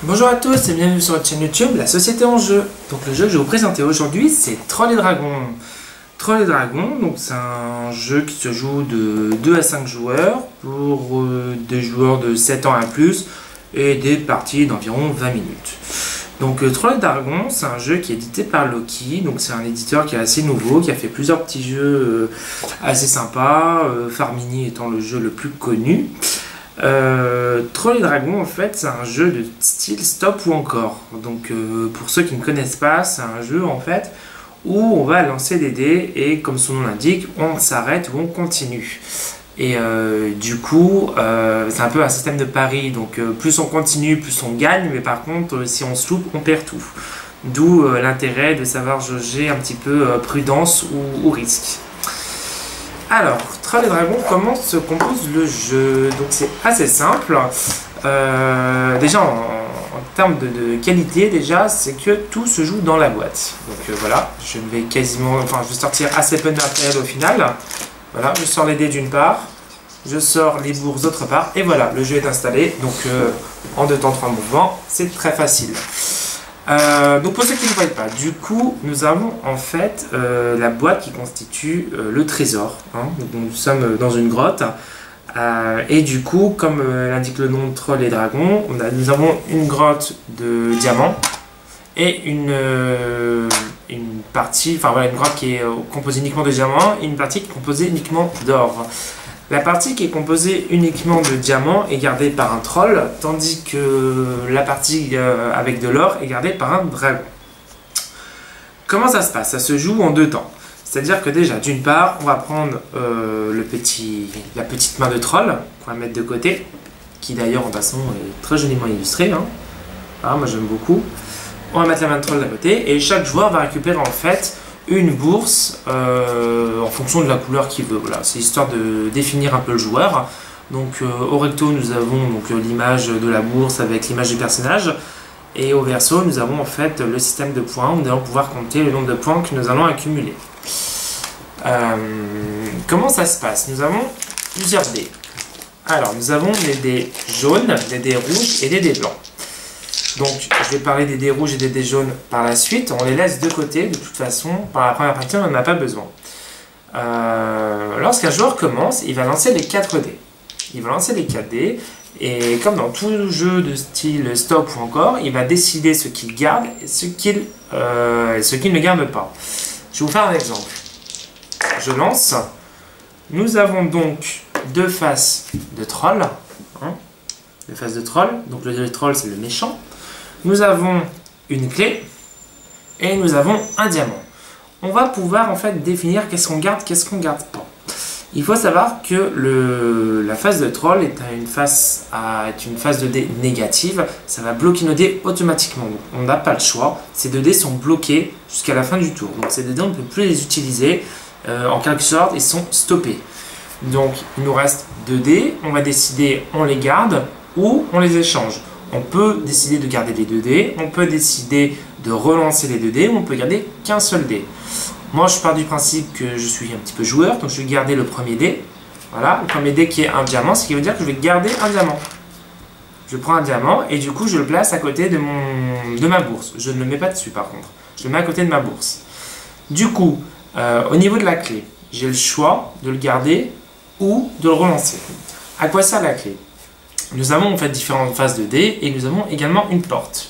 Bonjour à tous et bienvenue sur votre chaîne YouTube La Société en Jeu. Donc le jeu que je vais vous présenter aujourd'hui c'est Trolls et Dragons. Trolls et Dragons, donc c'est un jeu qui se joue de 2 à 5 joueurs pour des joueurs de 7 ans à plus et des parties d'environ 20 minutes. Donc Trolls et Dragons, c'est un jeu qui est édité par Loki, donc c'est un éditeur qui est assez nouveau, qui a fait plusieurs petits jeux assez sympas, Farmini étant le jeu le plus connu. Trolls et Dragons en fait c'est un jeu de style stop ou encore. Donc pour ceux qui ne connaissent pas, c'est un jeu en fait où on va lancer des dés et comme son nom l'indique, on s'arrête ou on continue. Et du coup c'est un peu un système de pari, donc plus on continue plus on gagne, mais par contre si on se loupe on perd tout. D'où l'intérêt de savoir jauger un petit peu prudence ou risque. Alors, Trolls et Dragons, comment se compose le jeu? Donc c'est assez simple. Déjà en termes de qualité, déjà, c'est que tout se joue dans la boîte. Donc voilà, je vais je vais sortir assez peu de matériel au final. Voilà, je sors les dés d'une part, je sors les bourses d'autre part, et voilà, le jeu est installé. Donc en 2 temps 3 mouvements, c'est très facile. Donc pour ceux qui ne voient pas, du coup nous avons en fait la boîte qui constitue le trésor, hein. Donc, nous sommes dans une grotte et du coup comme l'indique le nom de Trolls et Dragons, nous avons une grotte de diamants et une partie, enfin voilà, une grotte qui est composée uniquement de diamants et une partie qui est composée uniquement d'or. La partie qui est composée uniquement de diamants est gardée par un troll, tandis que la partie avec de l'or est gardée par un dragon. Comment ça se passe? Ça se joue en 2 temps. C'est-à-dire que déjà, d'une part, on va prendre la petite main de troll, qu'on va mettre de côté, qui d'ailleurs en passant est très joliment illustrée. Hein. Ah, moi j'aime beaucoup. On va mettre la main de troll d'un côté, et chaque joueur va récupérer en fait une bourse en fonction de la couleur qu'il veut. Voilà, c'est histoire de définir un peu le joueur. Donc au recto nous avons l'image de la bourse avec l'image du personnage, et au verso nous avons en fait le système de points où nous allons pouvoir compter le nombre de points que nous allons accumuler. Comment ça se passe? Nous avons plusieurs dés. Alors nous avons des dés jaunes, des dés rouges et des dés blancs. Donc, je vais parler des dés rouges et des dés jaunes par la suite. On les laisse de côté, de toute façon. Par la première partie, on n'en a pas besoin. Lorsqu'un joueur commence, il va lancer les 4 dés. Il va lancer les 4 dés. Et comme dans tout jeu de style stop ou encore, il va décider ce qu'il garde et ce qu'il ne garde pas. Je vais vous faire un exemple. Je lance. Nous avons donc 2 faces de troll. Hein, 2 faces de troll. Donc le troll, c'est le méchant. Nous avons une clé et nous avons un diamant. On va pouvoir en fait définir qu'est-ce qu'on garde, qu'est-ce qu'on garde pas. Il faut savoir que la phase de troll est une phase de dés négative. Ça va bloquer nos dés automatiquement. Donc, on n'a pas le choix. Ces 2 dés sont bloqués jusqu'à la fin du tour. Donc ces 2 dés, on ne peut plus les utiliser. En quelque sorte, ils sont stoppés. Donc il nous reste 2 dés. On va décider, on les garde ou on les échange. On peut décider de garder les 2 dés, on peut décider de relancer les 2 dés, ou on peut garder qu'un seul dé. Moi, je pars du principe que je suis un petit peu joueur, donc je vais garder le premier dé. Voilà, le premier dé qui est un diamant, ce qui veut dire que je vais garder un diamant. Je prends un diamant et du coup, je le place à côté de ma bourse. Je ne le mets pas dessus par contre, je le mets à côté de ma bourse. Du coup, au niveau de la clé, j'ai le choix de le garder ou de le relancer. À quoi sert la clé? Nous avons en fait différentes phases de dés et nous avons également une porte.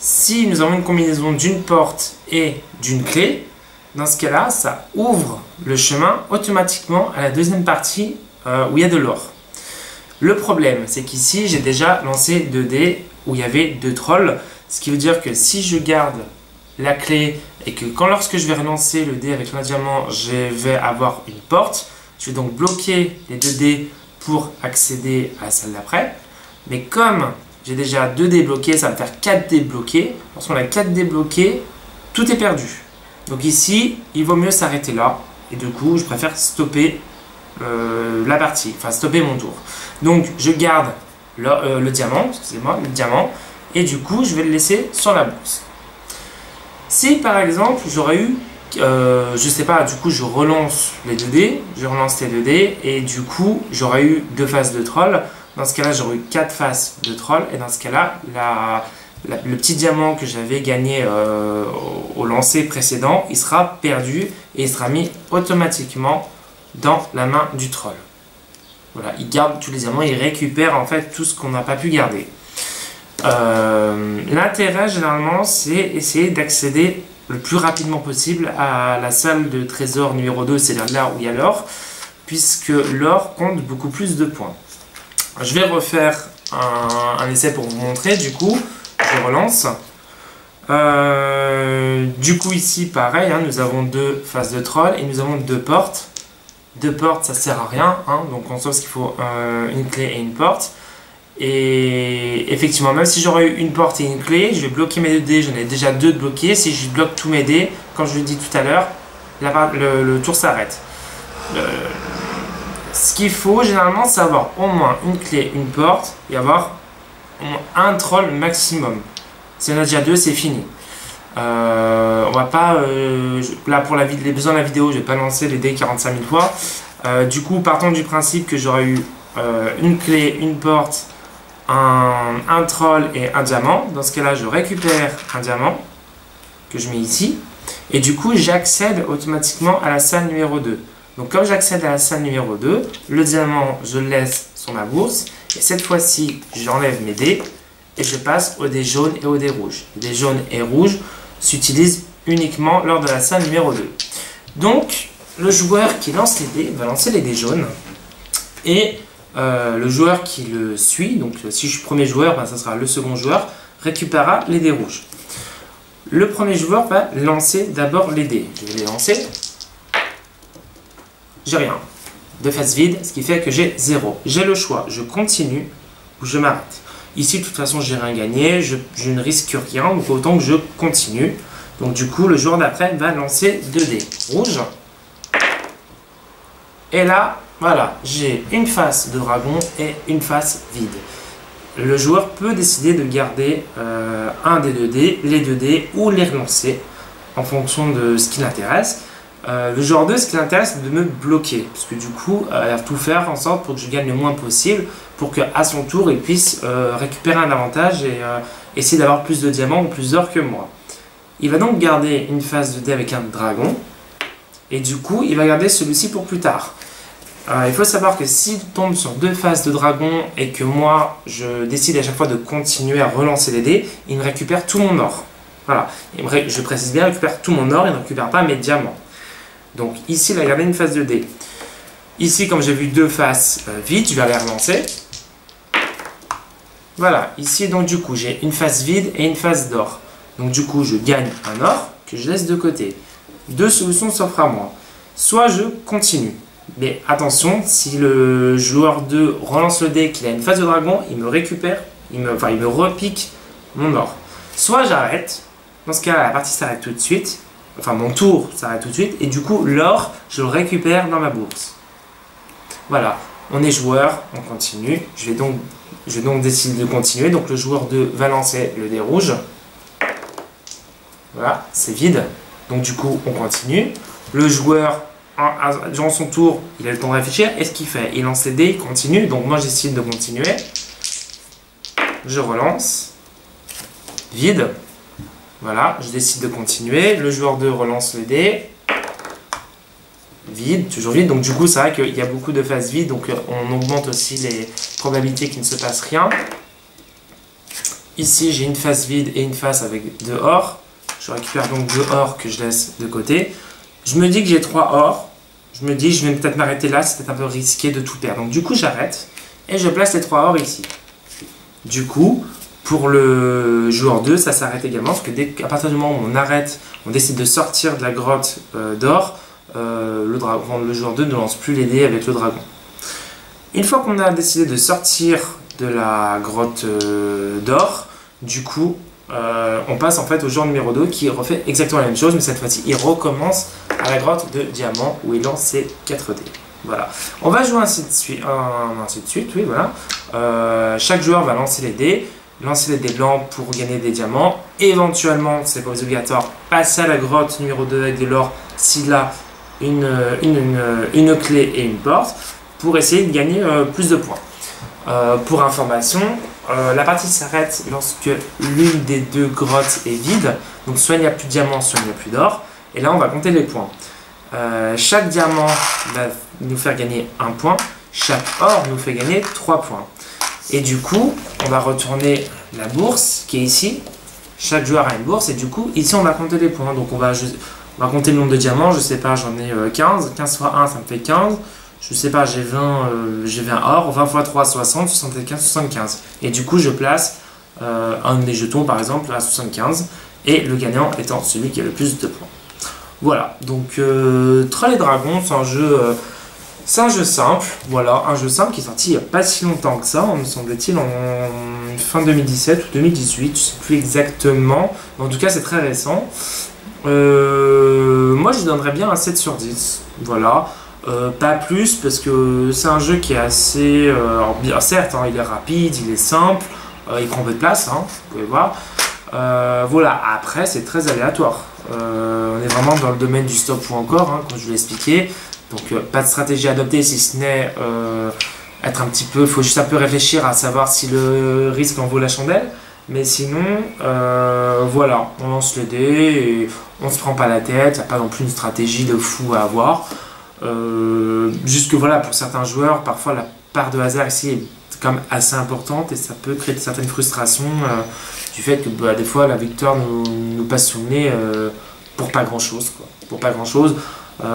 Si nous avons une combinaison d'une porte et d'une clé, dans ce cas-là, ça ouvre le chemin automatiquement à la deuxième partie où il y a de l'or. Le problème, c'est qu'ici, j'ai déjà lancé 2 dés où il y avait 2 trolls, ce qui veut dire que si je garde la clé et que lorsque je vais relancer le dé avec le diamant, je vais avoir une porte, je vais donc bloquer les 2 dés pour accéder à celle d'après. Mais comme j'ai déjà 2 dés bloqués, ça va me faire 4 dés bloqués. Lorsqu'on a 4 dés bloqués, tout est perdu. Donc ici, il vaut mieux s'arrêter là. Et du coup, je préfère stopper la partie, enfin stopper mon tour. Donc je garde le diamant, excusez-moi, le diamant. Et du coup, je vais le laisser sur la bourse. Si par exemple, j'aurais eu je sais pas, du coup je relance les 2 dés, je relance les 2 dés et du coup j'aurais eu 2 phases de troll. Dans ce cas-là, j'aurais eu 4 faces de troll. Et dans ce cas-là, le petit diamant que j'avais gagné au lancer précédent, il sera perdu et il sera mis automatiquement dans la main du troll. Voilà, il garde tous les diamants, il récupère en fait tout ce qu'on n'a pas pu garder. L'intérêt généralement, c'est essayer d'accéder le plus rapidement possible à la salle de trésor numéro 2, c'est-à-dire là où il y a l'or, puisque l'or compte beaucoup plus de points. Je vais refaire un essai pour vous montrer, du coup, je relance. Du coup ici pareil, hein, nous avons 2 faces de troll et nous avons 2 portes. 2 portes ça sert à rien, hein, donc on sait qu'il faut une clé et une porte. Et effectivement, même si j'aurais eu une porte et une clé, je vais bloquer mes 2 dés, j'en ai déjà 2 de bloqués. Si je bloque tous mes dés, comme je l'ai dit tout à l'heure, le tour s'arrête. Ce qu'il faut généralement, c'est avoir au moins une clé, une porte et avoir au moins un troll maximum. Si on a déjà 2, c'est fini. On va pas, là pour les besoins de la vidéo, je vais pas lancer les dés 45 000 fois. Du coup, partons du principe que j'aurais eu une clé, une porte, un troll et un diamant. Dans ce cas-là, je récupère un diamant que je mets ici. Et du coup, j'accède automatiquement à la salle numéro 2. Donc, comme j'accède à la salle numéro 2, le diamant, je le laisse sur ma bourse. Et cette fois-ci, j'enlève mes dés et je passe aux dés jaunes et aux dés rouges. Les dés jaunes et rouges s'utilisent uniquement lors de la salle numéro 2. Donc, le joueur qui lance les dés va lancer les dés jaunes. Et le joueur qui le suit, donc si je suis premier joueur, ben, ça sera le second joueur, récupérera les dés rouges. Le premier joueur va lancer d'abord les dés. Je vais les lancer. J'ai rien. De face vide, ce qui fait que j'ai 0. J'ai le choix, je continue ou je m'arrête. Ici, de toute façon, j'ai rien gagné, je ne risque rien, donc autant que je continue. Donc du coup, le joueur d'après va lancer 2 dés rouges. Et là, voilà, j'ai une face de dragon et une face vide. Le joueur peut décider de garder un des 2 dés, les 2 dés, ou les relancer en fonction de ce qui l'intéresse. Le joueur 2, ce qui l'intéresse, c'est de me bloquer, parce que du coup, il va tout faire en sorte pour que je gagne le moins possible, pour qu'à son tour, il puisse récupérer un avantage et essayer d'avoir plus de diamants ou plus d'or que moi. Il va donc garder une face de dé avec un dragon, et du coup, il va garder celui-ci pour plus tard. Il faut savoir que s'il tombe sur 2 faces de dragon et que moi, je décide à chaque fois de continuer à relancer les dés, il me récupère tout mon or. Voilà, je précise bien, il récupère tout mon or, il ne récupère pas mes diamants. Donc ici, il a gardé une face de dé. Ici, comme j'ai vu 2 faces vides, je vais les relancer. Voilà, ici, donc du coup, j'ai une face vide et une face d'or. Donc du coup, je gagne un or que je laisse de côté. 2 solutions s'offrent à moi. Soit je continue. Mais attention, si le joueur 2 relance le dé, qu'il a une face de dragon, il me récupère, il me repique mon or. Soit j'arrête, dans ce cas la partie s'arrête tout de suite, enfin mon tour s'arrête tout de suite, et du coup l'or, je le récupère dans ma bourse. Voilà, on est joueur, on continue, je vais donc décider de continuer, donc le joueur 2 va lancer le dé rouge. Voilà, c'est vide, donc du coup on continue. Le joueur durant son tour, il a le temps de réfléchir. Et ce qu'il fait, il lance les dés, il continue. Donc moi, j'essaie de continuer. Je relance. Vide. Voilà, je décide de continuer. Le joueur 2 relance les dés. Vide, toujours vide. Donc du coup, c'est vrai qu'il y a beaucoup de phases vides. Donc on augmente aussi les probabilités qu'il ne se passe rien. Ici, j'ai une face vide et une face avec 2 or. Je récupère donc 2 or que je laisse de côté. Je me dis que j'ai 3 or. Je me dis, je vais peut-être m'arrêter là, c'est peut-être un peu risqué de tout perdre. Donc du coup, j'arrête et je place les 3 or ici. Du coup, pour le joueur 2, ça s'arrête également, parce que à partir du moment où on arrête, on décide de sortir de la grotte d'or, le joueur 2 ne lance plus les dés avec le dragon. Une fois qu'on a décidé de sortir de la grotte d'or, du coup, on passe en fait au joueur numéro 2 qui refait exactement la même chose, mais cette fois-ci il recommence à la grotte de diamant où il lance ses 4 dés. Voilà. On va jouer ainsi de suite, oui, voilà. Chaque joueur va lancer les dés blancs pour gagner des diamants. Éventuellement, c'est pas obligatoire, passer à la grotte numéro 2 avec de l'or s'il a une clé et une porte pour essayer de gagner plus de points. Pour information, la partie s'arrête lorsque l'une des deux grottes est vide. Donc soit il n'y a plus de diamants, soit il n'y a plus d'or. Et là, on va compter les points. Chaque diamant va nous faire gagner 1 point. Chaque or nous fait gagner 3 points. Et du coup, on va retourner la bourse qui est ici. Chaque joueur a une bourse. Et du coup, ici, on va compter les points. Donc on va compter le nombre de diamants. Je sais pas, j'en ai 15. 15 fois 1, ça me fait 15. Je sais pas, j'ai 20 or. 20 fois 3, 60. 75, 75. Et du coup, je place un de mes jetons, par exemple, à 75. Et le gagnant étant celui qui a le plus de points. Voilà, donc Trolls et Dragons, c'est un jeu simple, voilà, un jeu simple qui est sorti il n'y a pas si longtemps que ça, me semble-t-il, en fin 2017 ou 2018, je ne sais plus exactement, mais en tout cas c'est très récent. Moi je lui donnerais bien un 7 sur 10, voilà, pas plus parce que c'est un jeu qui est assez, bien, certes, hein, il est rapide, il est simple, il prend peu de place, hein, vous pouvez voir. Voilà, après c'est très aléatoire. On est vraiment dans le domaine du stop ou encore, hein, comme je vous l'ai expliqué. Donc pas de stratégie adoptée si ce n'est être un petit peu, il faut juste un peu réfléchir à savoir si le risque en vaut la chandelle. Mais sinon, voilà, on lance le dé et on se prend pas la tête, il n'y a pas non plus une stratégie de fou à avoir. Juste que voilà, pour certains joueurs, parfois la part de hasard ici est quand même assez importante et ça peut créer certaines frustrations du fait que bah, des fois la victoire nous passe sous le nez pour pas grand chose, quoi. Pour pas grand chose.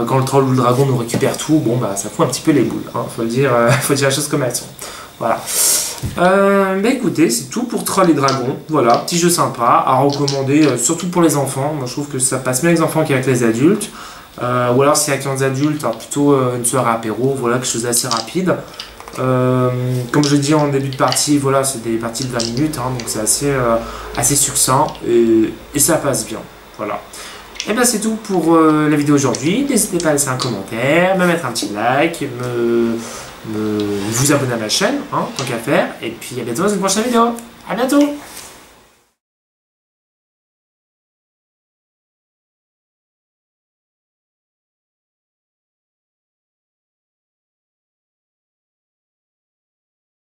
Quand le troll ou le dragon nous récupère tout, bon bah ça fout un petit peu les boules, hein, faut dire la chose comme elles sont. Voilà. Bah écoutez, c'est tout pour Trolls et Dragons. Voilà, petit jeu sympa à recommander, surtout pour les enfants. Moi je trouve que ça passe mieux avec les enfants qu'avec les adultes. Ou alors si avec les adultes, alors plutôt une soirée apéro, voilà, quelque chose d'assez rapide. Comme je dis en début de partie, voilà, c'est des parties de 20 minutes, hein, donc c'est assez succinct et ça passe bien. Voilà. Et bien c'est tout pour la vidéo aujourd'hui. N'hésitez pas à laisser un commentaire, me mettre un petit like, vous abonner à ma chaîne, hein, tant qu'à faire. Et puis à bientôt dans une prochaine vidéo. À bientôt!